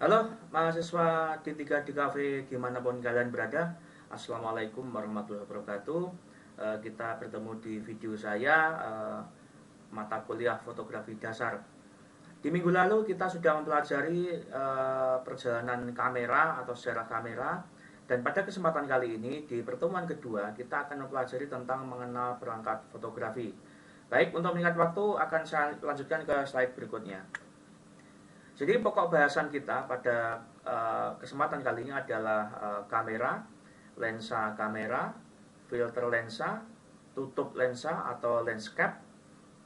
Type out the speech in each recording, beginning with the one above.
Halo mahasiswa D3 di Cafe dimanapun kalian berada. Assalamualaikum warahmatullahi wabarakatuh. Kita bertemu di video saya, mata kuliah fotografi dasar. Di minggu lalu kita sudah mempelajari perjalanan kamera atau sejarah kamera. Dan pada kesempatan kali ini di pertemuan kedua kita akan mempelajari tentang mengenal perangkat fotografi. Baik, untuk mengingat waktu akan saya lanjutkan ke slide berikutnya. Jadi pokok bahasan kita pada kesempatan kali ini adalah kamera, lensa kamera, filter lensa, tutup lensa atau lens cap,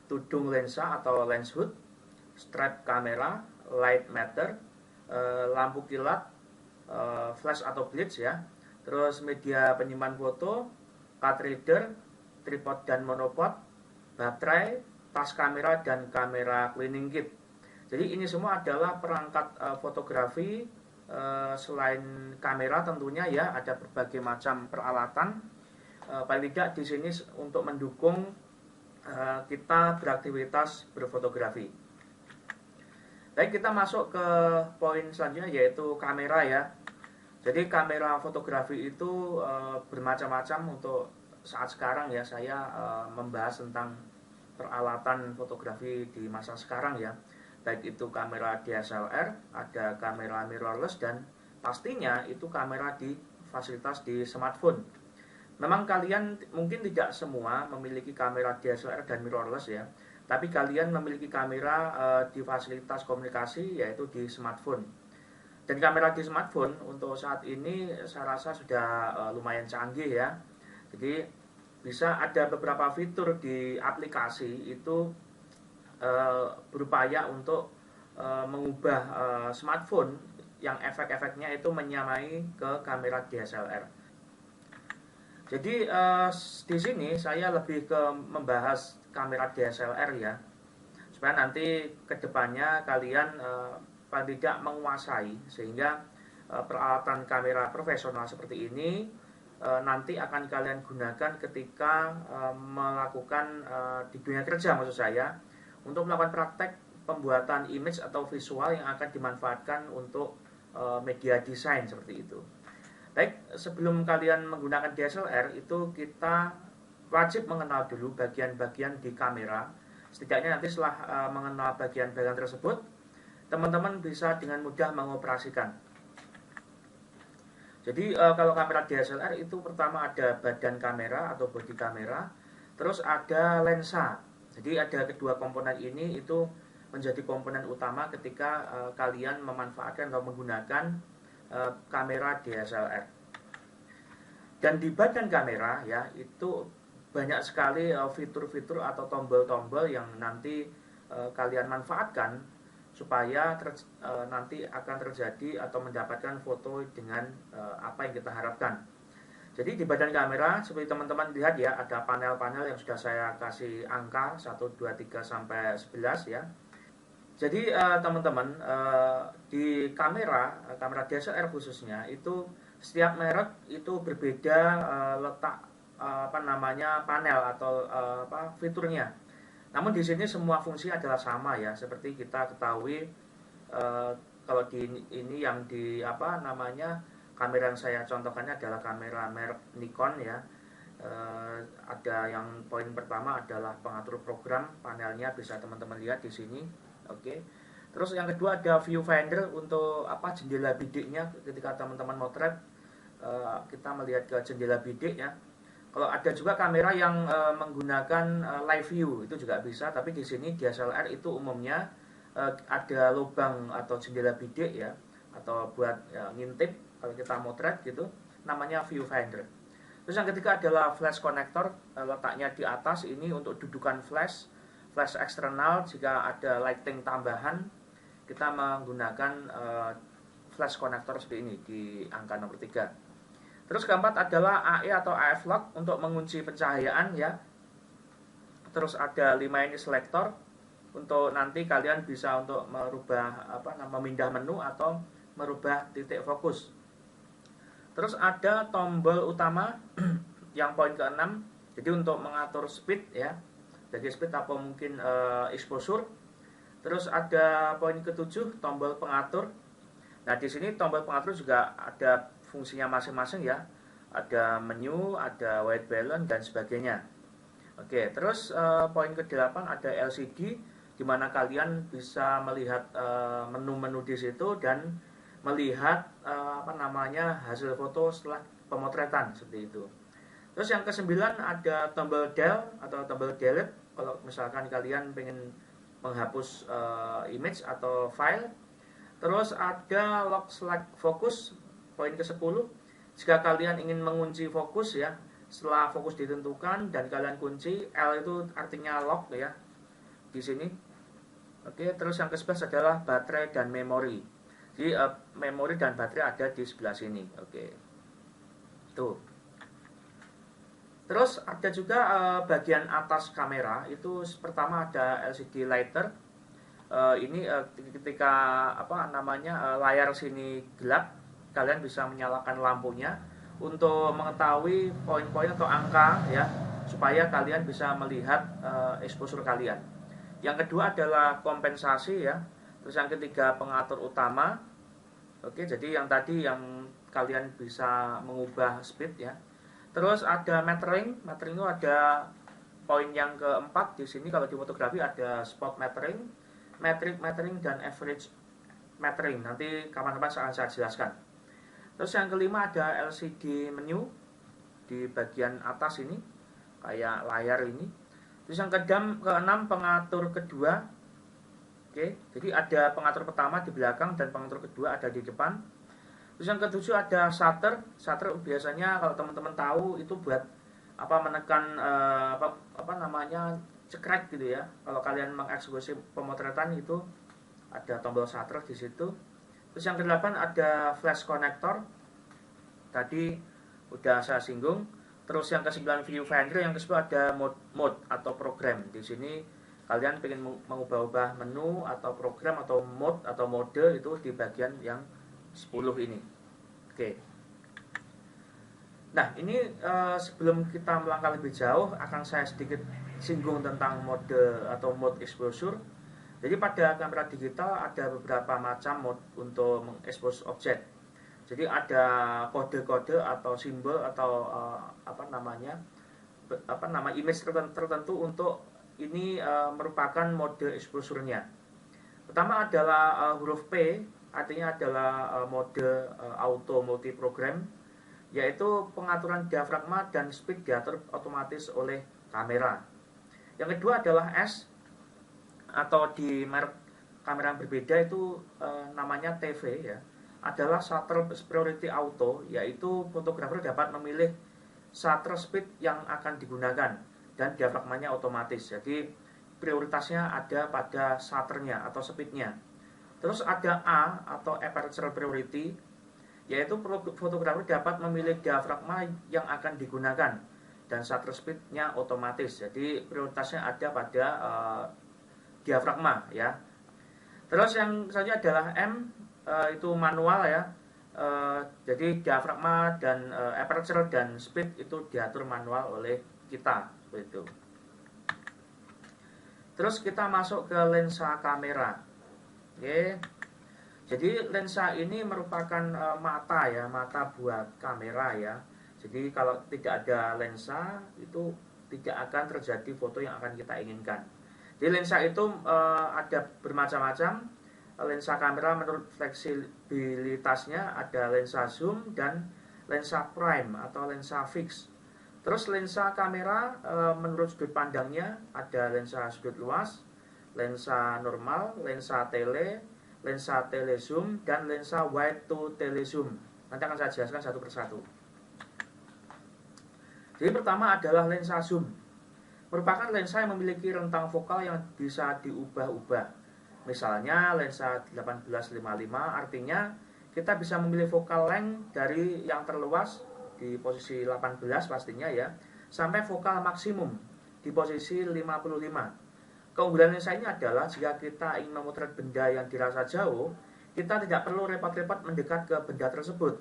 tudung lensa atau lens hood, strap kamera, light matter, lampu kilat, flash atau blitz ya, terus media penyimpan foto, card reader, tripod dan monopod, baterai, tas kamera dan kamera cleaning kit. Jadi ini semua adalah perangkat fotografi. Selain kamera tentunya ya ada berbagai macam peralatan. Paling tidak di sini untuk mendukung kita beraktivitas berfotografi. Baik, kita masuk ke poin selanjutnya yaitu kamera ya. Jadi kamera fotografi itu bermacam-macam. Untuk saat sekarang ya saya membahas tentang peralatan fotografi di masa sekarang ya. Baik itu kamera DSLR, ada kamera mirrorless, dan pastinya itu kamera di fasilitas di smartphone. Memang kalian mungkin tidak semua memiliki kamera DSLR dan mirrorless ya, tapi kalian memiliki kamera di fasilitas komunikasi yaitu di smartphone. Dan kamera di smartphone untuk saat ini saya rasa sudah lumayan canggih ya. Jadi bisa ada beberapa fitur di aplikasi itu berupaya untuk mengubah smartphone yang efek-efeknya itu menyamai ke kamera DSLR. Jadi di sini saya lebih ke membahas kamera DSLR ya, supaya nanti kedepannya kalian paling tidak menguasai, sehingga peralatan kamera profesional seperti ini nanti akan kalian gunakan ketika melakukan di dunia kerja maksud saya, untuk melakukan praktek pembuatan image atau visual yang akan dimanfaatkan untuk media desain seperti itu. Baik, sebelum kalian menggunakan DSLR itu kita wajib mengenal dulu bagian-bagian di kamera. Setidaknya nanti setelah mengenal bagian-bagian tersebut, teman-teman bisa dengan mudah mengoperasikan. Jadi kalau kamera DSLR itu pertama ada badan kamera atau body kamera, terus ada lensa. Jadi ada kedua komponen ini itu menjadi komponen utama ketika kalian memanfaatkan atau menggunakan kamera DSLR. Dan di badan kamera ya itu banyak sekali fitur-fitur atau tombol-tombol yang nanti kalian manfaatkan supaya nanti akan terjadi atau mendapatkan foto dengan apa yang kita harapkan. Jadi di badan kamera seperti teman-teman lihat ya, ada panel-panel yang sudah saya kasih angka 1, 2, 3 sampai 11 ya. Jadi teman-teman di kamera DSLR khususnya itu setiap merek itu berbeda letak panel atau fiturnya. Namun di sini semua fungsi adalah sama ya, seperti kita ketahui kalau di ini yang di kamera yang saya contohkannya adalah kamera merek Nikon ya. Ada yang poin pertama adalah pengatur program, panelnya bisa teman-teman lihat di sini. Oke. Terus yang kedua ada viewfinder untuk jendela bidiknya ketika teman-teman motret kita melihat ke jendela bidik ya. Kalau ada juga kamera yang menggunakan live view itu juga bisa, tapi di sini DSLR itu umumnya ada lubang atau jendela bidik ya, atau buat ngintip kalau kita motret gitu, namanya viewfinder. Terus yang ketiga adalah flash connector, letaknya di atas ini untuk dudukan flash eksternal. Jika ada lighting tambahan kita menggunakan flash connector seperti ini di angka nomor 3. Terus keempat adalah AE atau AF lock untuk mengunci pencahayaan ya. Terus ada 5 ini selector untuk nanti kalian bisa untuk merubah memindah menu atau merubah titik fokus. Terus ada tombol utama yang poin ke-6, jadi untuk mengatur speed ya, jadi speed atau mungkin exposure. Terus ada poin ke-7 tombol pengatur. Nah, di sini tombol pengatur juga ada fungsinya masing-masing ya. Ada menu, ada white balance dan sebagainya. Oke, terus poin ke-8 ada LCD di mana kalian bisa melihat menu-menu di situ dan melihat hasil foto setelah pemotretan seperti itu. Terus yang ke-9 ada tombol del atau tombol delete kalau misalkan kalian pengen menghapus image atau file. Terus ada lock select focus, poin ke-10. Jika kalian ingin mengunci fokus ya, setelah fokus ditentukan dan kalian kunci, L itu artinya lock ya di sini. Oke, terus yang ke-11 adalah baterai dan memori. Jadi memori dan baterai ada di sebelah sini. Oke. Tuh. Terus ada juga bagian atas kamera itu pertama ada LCD lighter. Ini ketika layar sini gelap, kalian bisa menyalakan lampunya untuk mengetahui poin-poin atau angka ya, supaya kalian bisa melihat exposure kalian. Yang kedua adalah kompensasi ya. Terus yang ketiga pengatur utama. Oke, jadi yang tadi yang kalian bisa mengubah speed ya. Terus ada metering. Metering itu ada poin yang keempat di sini. Kalau di fotografi ada spot metering, metric metering dan average metering. Nanti kapan-kapan akan saya jelaskan. Terus yang kelima ada LCD menu di bagian atas ini, kayak layar ini. Terus yang keenam pengatur kedua. Oke, jadi ada pengatur pertama di belakang dan pengatur kedua ada di depan. Terus yang ketujuh ada shutter. Shutter biasanya kalau teman-teman tahu itu buat menekan cekrek gitu ya. Kalau kalian mengeksekusi pemotretan itu ada tombol shutter di situ. Terus yang ke-8 ada flash connector. Tadi udah saya singgung. Terus yang ke-9 viewfinder, yang ke-10 ada mode atau program. Di sini kalian pengen mengubah-ubah menu atau program atau mode itu di bagian yang 10 ini. Oke. Nah, ini sebelum kita melangkah lebih jauh akan saya sedikit singgung tentang mode atau mode exposure. Jadi pada kamera digital ada beberapa macam mode untuk mengekspos objek. Jadi ada kode-kode atau simbol atau image tertentu untuk ini merupakan mode exposure-nya. Pertama adalah huruf P, artinya adalah mode auto multi program, yaitu pengaturan diafragma dan speed diatur otomatis oleh kamera. Yang kedua adalah S, atau di merek kamera yang berbeda itu namanya TV ya, adalah shutter priority auto, yaitu fotografer dapat memilih shutter speed yang akan digunakan dan diafragmanya otomatis. Jadi prioritasnya ada pada shutternya atau speednya. Terus ada A atau aperture priority, yaitu fotografer dapat memilih diafragma yang akan digunakan dan shutter speednya otomatis. Jadi prioritasnya ada pada diafragma ya. Terus yang selanjutnya adalah M, itu manual ya. Jadi diafragma dan aperture dan speed itu diatur manual oleh kita begitu. Terus kita masuk ke lensa kamera. Oke. Jadi lensa ini merupakan mata buat kamera ya. Jadi kalau tidak ada lensa itu tidak akan terjadi foto yang akan kita inginkan. Jadi lensa itu ada bermacam-macam. Lensa kamera menurut fleksibilitasnya ada lensa zoom dan lensa prime atau lensa fix. Terus lensa kamera menurut sudut pandangnya ada lensa sudut luas, lensa normal, lensa telezoom dan lensa wide to telezoom. Nanti akan saya jelaskan satu persatu. Jadi pertama adalah lensa zoom. Merupakan lensa yang memiliki rentang fokal yang bisa diubah-ubah. Misalnya lensa 1855 artinya kita bisa memilih fokal length dari yang terluas di posisi 18 pastinya ya, sampai fokal maksimum di posisi 55. Keunggulan lensa ini adalah jika kita ingin memotret benda yang dirasa jauh, kita tidak perlu repot-repot mendekat ke benda tersebut.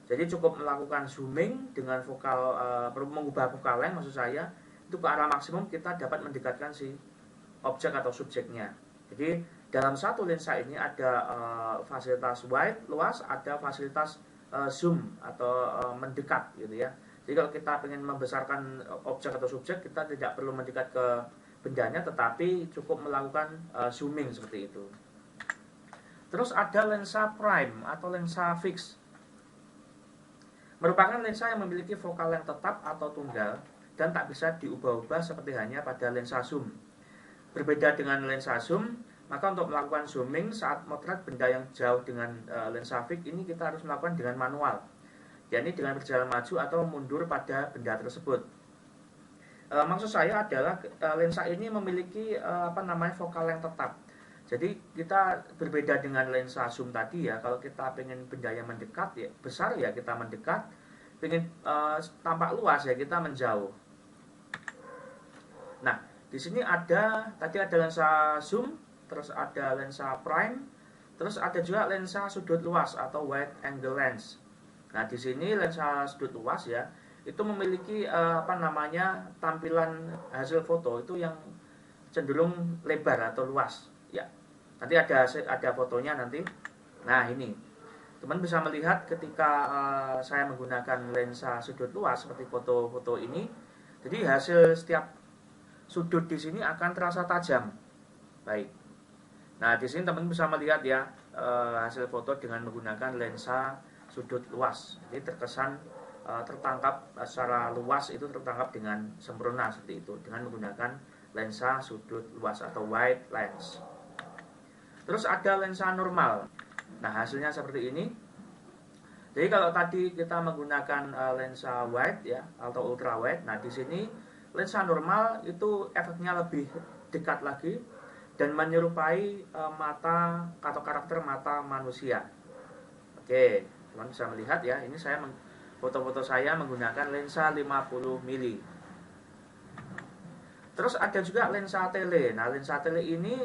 Jadi cukup melakukan zooming dengan vokal, mengubah vokal length maksud saya, itu ke arah maksimum kita dapat mendekatkan si objek atau subjeknya. Jadi dalam satu lensa ini ada fasilitas wide luas, ada fasilitas zoom atau mendekat gitu ya. Jadi kalau kita ingin membesarkan objek atau subjek, kita tidak perlu mendekat ke bendanya, tetapi cukup melakukan zooming seperti itu. Terus ada lensa prime atau lensa fix. Merupakan lensa yang memiliki focal length tetap atau tunggal dan tak bisa diubah-ubah seperti hanya pada lensa zoom. Berbeda dengan lensa zoom, maka untuk melakukan zooming saat motret benda yang jauh dengan lensa fix ini kita harus melakukan dengan manual, yakni dengan berjalan maju atau mundur pada benda tersebut. Maksud saya adalah lensa ini memiliki focal length tetap. Jadi kita berbeda dengan lensa zoom tadi ya. Kalau kita pengen benda yang mendekat ya besar ya kita mendekat, pengen tampak luas ya kita menjauh. Nah, di sini tadi ada lensa zoom, terus ada lensa prime, terus ada juga lensa sudut luas atau wide angle lens. Nah, di sini lensa sudut luas ya, itu memiliki tampilan hasil foto itu yang cenderung lebar atau luas ya. Nanti ada fotonya nanti. Nah, ini teman bisa melihat ketika saya menggunakan lensa sudut luas seperti foto-foto ini. Jadi hasil setiap sudut di sini akan terasa tajam. Baik. Nah, di sini teman bisa melihat ya hasil foto dengan menggunakan lensa sudut luas. Jadi terkesan tertangkap secara luas, itu tertangkap dengan sempurna seperti itu dengan menggunakan lensa sudut luas atau wide lens. Terus ada lensa normal. Nah, hasilnya seperti ini. Jadi kalau tadi kita menggunakan lensa wide ya atau ultra wide, nah di sini lensa normal itu efeknya lebih dekat lagi dan menyerupai mata atau karakter mata manusia. Oke, teman bisa melihat ya, ini foto-foto saya menggunakan lensa 50 mili. Terus ada juga lensa tele. Nah, lensa tele ini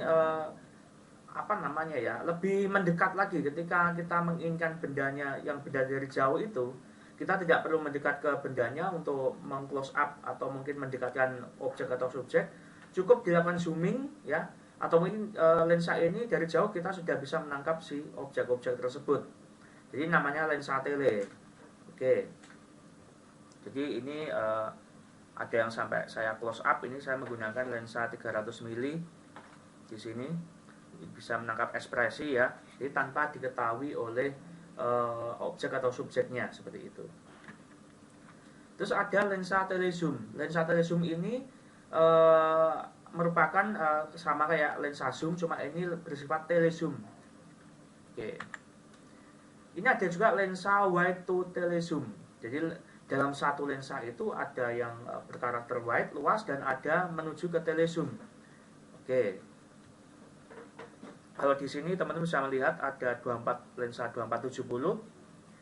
lebih mendekat lagi ketika kita menginginkan bendanya yang benda dari jauh itu. Kita tidak perlu mendekat ke bendanya untuk meng-close up atau mungkin mendekatkan objek atau subjek. Cukup dilakukan zooming ya, atau mungkin lensa ini dari jauh kita sudah bisa menangkap si objek-objek tersebut. Jadi namanya lensa tele. Oke. Jadi ini ada yang sampai saya close up, ini saya menggunakan lensa 300 mili di sini. Bisa menangkap ekspresi ya, jadi tanpa diketahui oleh objek atau subjeknya seperti itu. Terus ada lensa telezoom. Lensa telezoom ini merupakan sama kayak lensa zoom, cuma ini bersifat telezoom. Oke. Ini ada juga lensa wide to telezoom. Jadi dalam satu lensa itu ada yang berkarakter wide luas dan ada menuju ke telezoom. Oke. Kalau di sini teman-teman bisa melihat ada lensa 2470,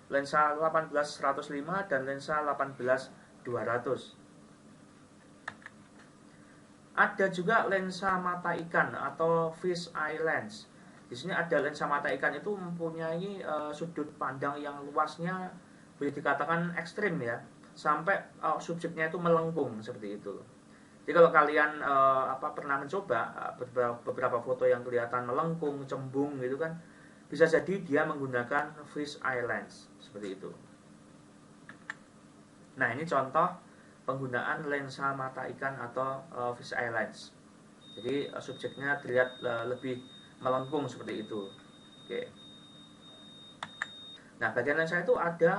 lensa 18105 dan lensa 18200. Ada juga lensa mata ikan atau fish eye lens. Di sini ada lensa mata ikan itu mempunyai sudut pandang yang luasnya boleh dikatakan ekstrim ya, sampai subjeknya itu melengkung seperti itu. Jadi kalau kalian pernah mencoba beberapa foto yang kelihatan melengkung, cembung gitu kan, bisa jadi dia menggunakan fish eye lens seperti itu. Nah, ini contoh penggunaan lensa mata ikan atau fish eye lens. Jadi subjeknya terlihat lebih melengkung seperti itu. Oke. Nah, bagian lensa itu ada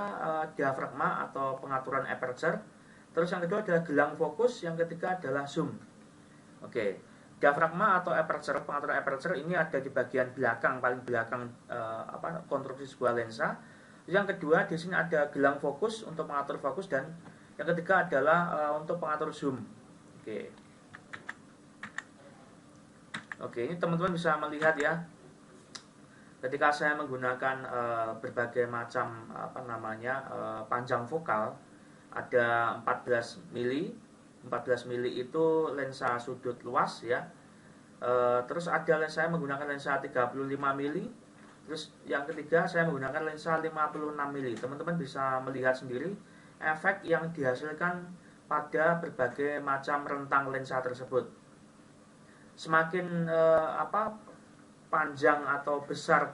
diafragma atau pengaturan aperture. Terus yang kedua adalah gelang fokus, yang ketiga adalah zoom. Oke, diafragma atau aperture, pengaturan aperture ini ada di bagian belakang, paling belakang konstruksi sebuah lensa. Yang kedua di sini ada gelang fokus untuk mengatur fokus, dan yang ketiga adalah untuk pengatur zoom. Oke, ini teman-teman bisa melihat ya. Ketika saya menggunakan berbagai macam panjang vokal, ada 14 mili. 14 mili itu lensa sudut luas ya. Terus ada saya menggunakan lensa 35 mili. Terus yang ketiga saya menggunakan lensa 56 mili. Teman-teman bisa melihat sendiri efek yang dihasilkan pada berbagai macam rentang lensa tersebut. Semakin panjang atau besar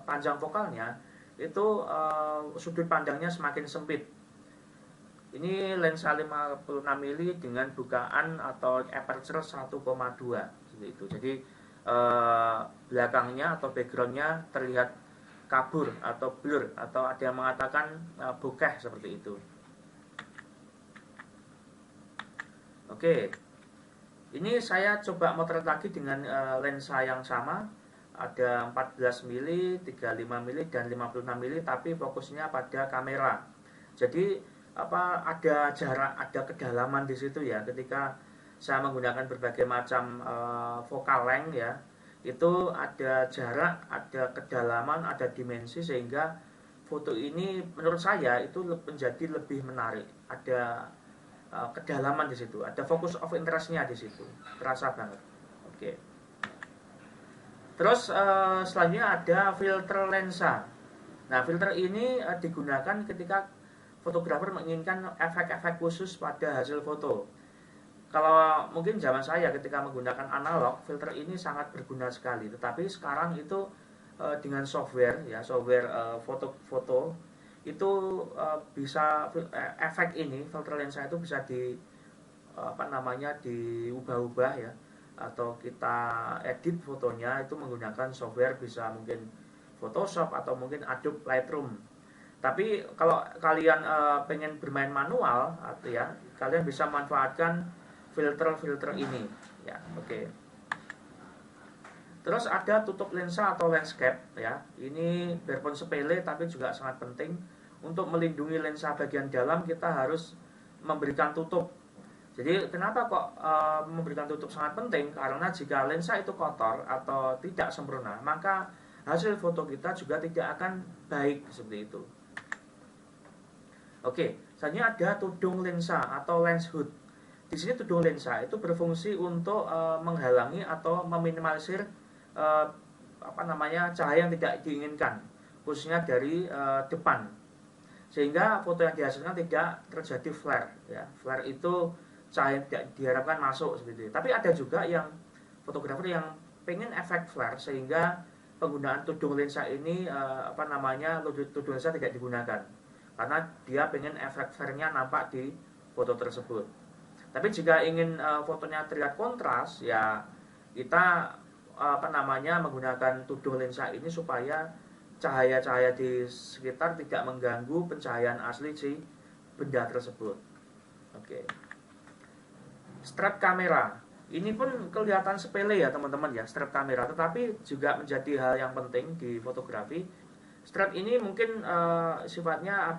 panjang fokalnya itu sudut pandangnya semakin sempit. Ini lensa 56 mm dengan bukaan atau aperture 1,2 seperti itu. Jadi belakangnya atau backgroundnya terlihat kabur atau blur, atau ada yang mengatakan bokeh seperti itu. Oke, ini saya coba motret lagi dengan lensa yang sama. Ada 14 mm, 35 mm, dan 56 mm, tapi fokusnya pada kamera. Jadi ada jarak, ada kedalaman di situ ya. Ketika saya menggunakan berbagai macam focal length ya, itu ada jarak, ada kedalaman, ada dimensi, sehingga foto ini menurut saya itu menjadi lebih menarik. Ada kedalaman di situ, ada focus of interestnya di situ, terasa banget. Oke. Terus selanjutnya ada filter lensa. Nah, filter ini digunakan ketika fotografer menginginkan efek-efek khusus pada hasil foto. Kalau mungkin zaman saya ketika menggunakan analog, filter ini sangat berguna sekali. Tetapi sekarang itu dengan software ya, software foto-foto itu bisa efek ini, filter lensa itu bisa diubah-ubah ya, atau kita edit fotonya itu menggunakan software, bisa mungkin Photoshop atau mungkin Adobe Lightroom. Tapi kalau kalian pengen bermain manual ya, kalian bisa manfaatkan filter-filter ini ya. Oke. Terus ada tutup lensa atau landscape ya. Ini biarpun sepele tapi juga sangat penting. Untuk melindungi lensa bagian dalam kita harus memberikan tutup. Jadi kenapa kok memberikan tutup sangat penting? Karena jika lensa itu kotor atau tidak sempurna, maka hasil foto kita juga tidak akan baik seperti itu. Oke, selanjutnya ada tudung lensa atau lens hood. Di sini tudung lensa itu berfungsi untuk menghalangi atau meminimalisir cahaya yang tidak diinginkan, khususnya dari depan, sehingga foto yang dihasilkan tidak terjadi flare. Ya, flare itu cahaya yang tidak diharapkan masuk seperti itu. Tapi ada juga yang fotografer yang pengen efek flare, sehingga penggunaan tudung lensa ini tudung lensa tidak digunakan, karena dia pengen efek flare-nya nampak di foto tersebut. Tapi jika ingin fotonya terlihat kontras, ya kita menggunakan tudung lensa ini supaya cahaya-cahaya di sekitar tidak mengganggu pencahayaan asli si benda tersebut. Oke. Strap kamera. Ini pun kelihatan sepele ya teman-teman ya, strap kamera, tetapi juga menjadi hal yang penting di fotografi. Strap ini mungkin sifatnya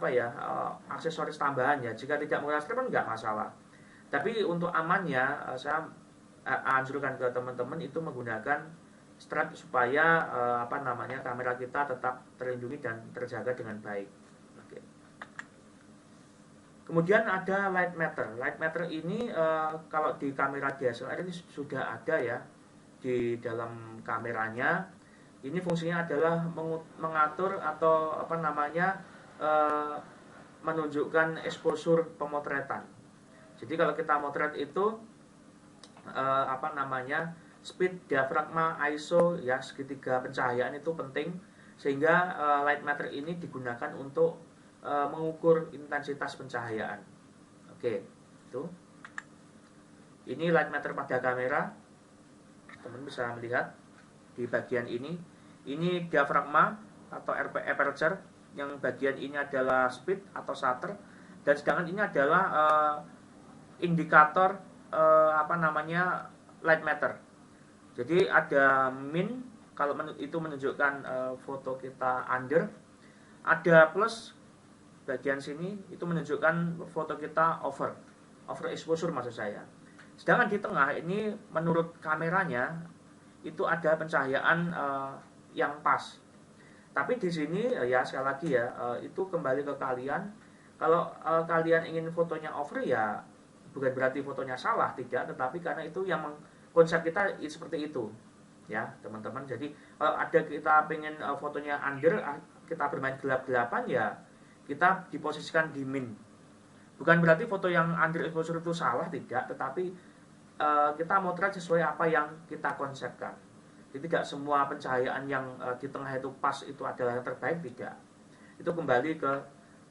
aksesoris tambahan ya. Jika tidak menggunakan strap kan nggak masalah. Tapi untuk amannya saya anjurkan ke teman-teman itu menggunakan strap supaya kamera kita tetap terlindungi dan terjaga dengan baik. Oke. Kemudian ada light meter. Light meter ini kalau di kamera DSLR ini sudah ada ya di dalam kameranya. Ini fungsinya adalah mengatur atau menunjukkan exposure pemotretan. Jadi kalau kita motret itu speed, diafragma, ISO ya, segitiga pencahayaan itu penting, sehingga light meter ini digunakan untuk mengukur intensitas pencahayaan. Oke, itu. Ini light meter pada kamera. Teman bisa melihat di bagian ini. Ini diafragma atau aperture, yang bagian ini adalah speed atau shutter, dan sedangkan ini adalah indikator light meter. Jadi ada min kalau itu menunjukkan foto kita under, ada plus bagian sini itu menunjukkan foto kita over exposure maksud saya. Sedangkan di tengah ini menurut kameranya itu ada pencahayaan yang pas. Tapi di sini ya sekali lagi ya itu kembali ke kalian. Kalau kalian ingin fotonya over ya bukan berarti fotonya salah, tidak, tetapi karena itu yang konsep kita seperti itu ya teman-teman. Jadi kalau ada kita pengen fotonya under, kita bermain gelap-gelapan, ya kita diposisikan di min. Bukan berarti foto yang under exposure itu salah, tidak, tetapi kita motret sesuai apa yang kita konsepkan. Jadi tidak semua pencahayaan yang di tengah itu pas itu adalah yang terbaik, tidak. Itu kembali ke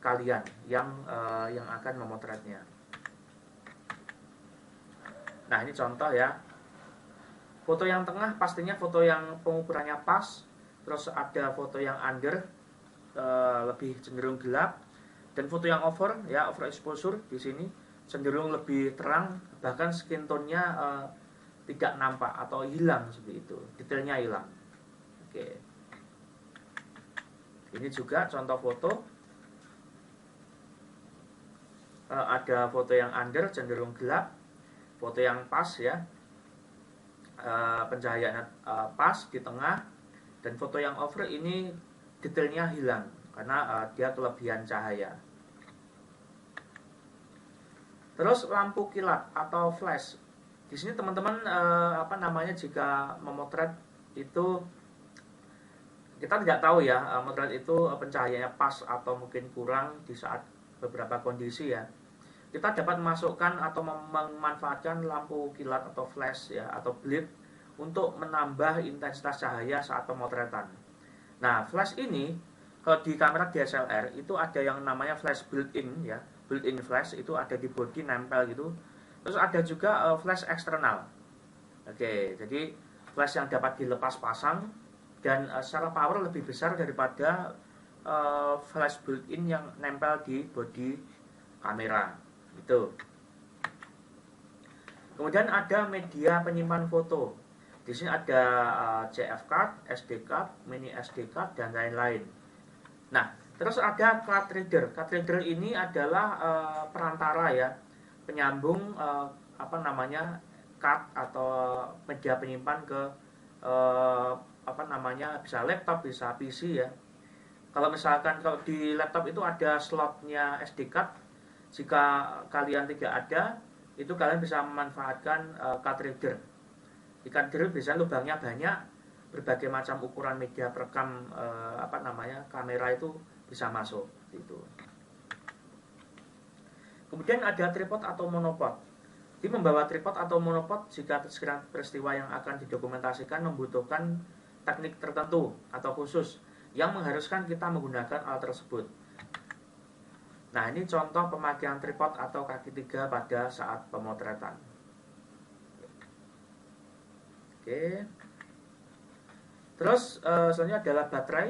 kalian yang akan memotretnya. Nah, ini contoh ya. Foto yang tengah pastinya foto yang pengukurannya pas, terus ada foto yang under, lebih cenderung gelap, dan foto yang over ya, overexposure di sini cenderung lebih terang, bahkan skin tone-nya tidak nampak atau hilang seperti itu, detailnya hilang. Oke. Ini juga contoh foto. Ada foto yang under cenderung gelap, foto yang pas ya, pencahayaan pas di tengah, dan foto yang over ini detailnya hilang karena dia kelebihan cahaya. Terus lampu kilat atau flash. Di sini teman-teman jika memotret itu kita tidak tahu ya, motret itu pencahayaannya pas atau mungkin kurang di saat beberapa kondisi ya. Kita dapat memasukkan atau memanfaatkan lampu kilat atau flash ya, atau bleed untuk menambah intensitas cahaya saat pemotretan. Nah, flash ini kalau di kamera DSLR itu ada yang namanya flash built-in ya, built-in flash itu ada di body nempel gitu. Terus ada juga flash eksternal. Oke, jadi flash yang dapat dilepas pasang dan secara power lebih besar daripada flash built-in yang nempel di body kamera. Itu. Kemudian ada media penyimpan foto. Di sini ada CF card, SD card, mini SD card dan lain-lain. Nah, terus ada card reader. Card reader ini adalah perantara ya, penyambung card atau media penyimpan ke bisa laptop, bisa PC ya. Kalau misalkan kalau di laptop itu ada slotnya SD card, jika kalian tidak ada, itu kalian bisa memanfaatkan card reader. Di card reader biasanya lubangnya banyak, berbagai macam ukuran media perekam kamera itu bisa masuk gitu. Kemudian ada tripod atau monopod. Di membawa tripod atau monopod jika sekiranya peristiwa yang akan didokumentasikan membutuhkan teknik tertentu atau khusus yang mengharuskan kita menggunakan alat tersebut. Nah, ini contoh pemakaian tripod atau kaki tiga pada saat pemotretan. Oke. Terus selanjutnya adalah baterai.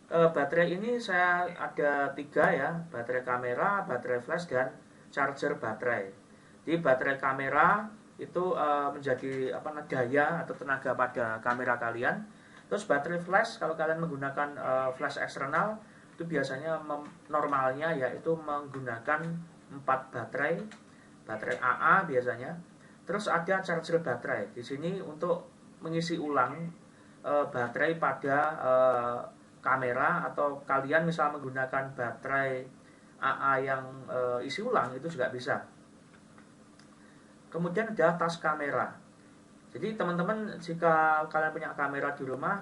Baterai ini saya ada 3 ya, baterai kamera, baterai flash, dan charger baterai. Di baterai kamera itu menjadi daya atau tenaga pada kamera kalian. Terus baterai flash, kalau kalian menggunakan flash eksternal, itu biasanya normalnya yaitu menggunakan 4 baterai AA biasanya. Terus ada charger baterai. Di sini untuk mengisi ulang baterai pada kamera, atau kalian misal menggunakan baterai AA yang isi ulang itu juga bisa. Kemudian ada tas kamera. Jadi teman-teman jika kalian punya kamera di rumah,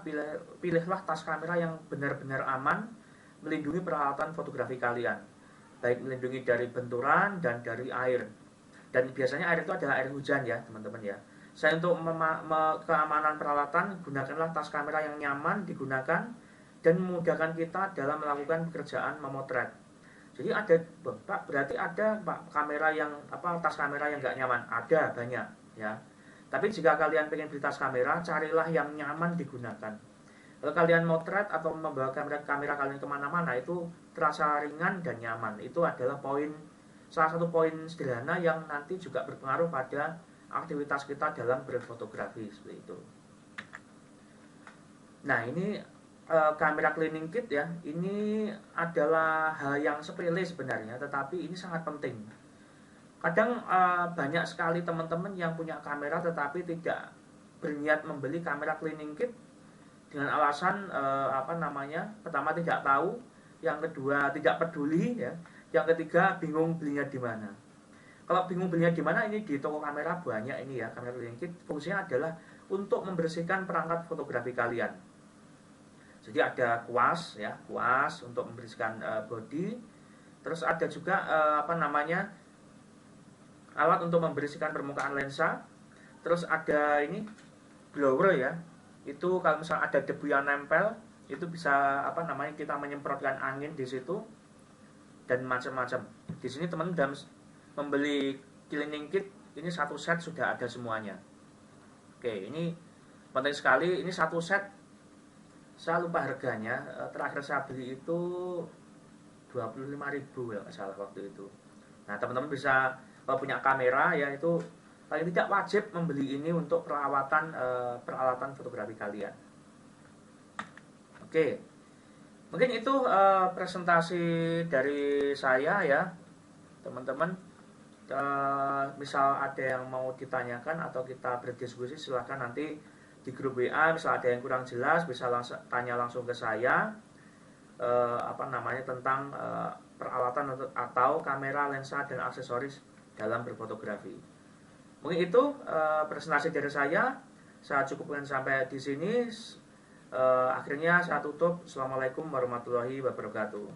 pilihlah tas kamera yang benar-benar aman, melindungi peralatan fotografi kalian, baik melindungi dari benturan dan dari air. Dan biasanya air itu adalah air hujan ya teman-teman ya. Saya untuk keamanan peralatan, gunakanlah tas kamera yang nyaman digunakan dan memudahkan kita dalam melakukan pekerjaan memotret. Jadi ada, Pak, berarti ada Pak kamera yang tas kamera yang nggak nyaman? Ada, banyak ya. Tapi jika kalian pengen beli tas kamera, carilah yang nyaman digunakan. Kalau kalian motret atau membawa kamera kalian kemana-mana, itu terasa ringan dan nyaman. Itu adalah salah satu poin sederhana yang nanti juga berpengaruh pada aktivitas kita dalam berfotografi seperti itu. Nah, ini kamera cleaning kit ya. Ini adalah hal yang sepele sebenarnya, tetapi ini sangat penting. Kadang banyak sekali teman-teman yang punya kamera tetapi tidak berniat membeli kamera cleaning kit dengan alasan pertama tidak tahu, yang kedua tidak peduli ya, yang ketiga bingung belinya di mana. Kalau bingung belinya di mana, ini di toko kamera banyak ini ya, kamera cleaning kit fungsinya adalah untuk membersihkan perangkat fotografi kalian. Jadi ada kuas ya, kuas untuk membersihkan body. Terus ada juga alat untuk membersihkan permukaan lensa. Terus ada ini blower ya. itu kalau misalnya ada debu yang nempel, itu bisa kita menyemprotkan angin di situ dan macam-macam. Di sini teman sudah membeli cleaning kit, ini satu set sudah ada semuanya. Oke, ini penting sekali. Ini satu set, saya lupa harganya, terakhir saya beli itu 25.000 ya nggak salah waktu itu. Nah, teman-teman bisa, kalau punya kamera ya, itu paling tidak wajib membeli ini untuk peralatan fotografi kalian. Oke, mungkin itu presentasi dari saya ya, teman-teman. Misal ada yang mau ditanyakan atau kita berdiskusi, silahkan nanti di grup WA. Misal ada yang kurang jelas, bisa tanya langsung ke saya tentang peralatan atau kamera, lensa dan aksesoris dalam berfotografi. Mungkin itu presentasi dari saya. Saya cukupkan sampai di sini. Akhirnya saya tutup. Assalamualaikum warahmatullahi wabarakatuh.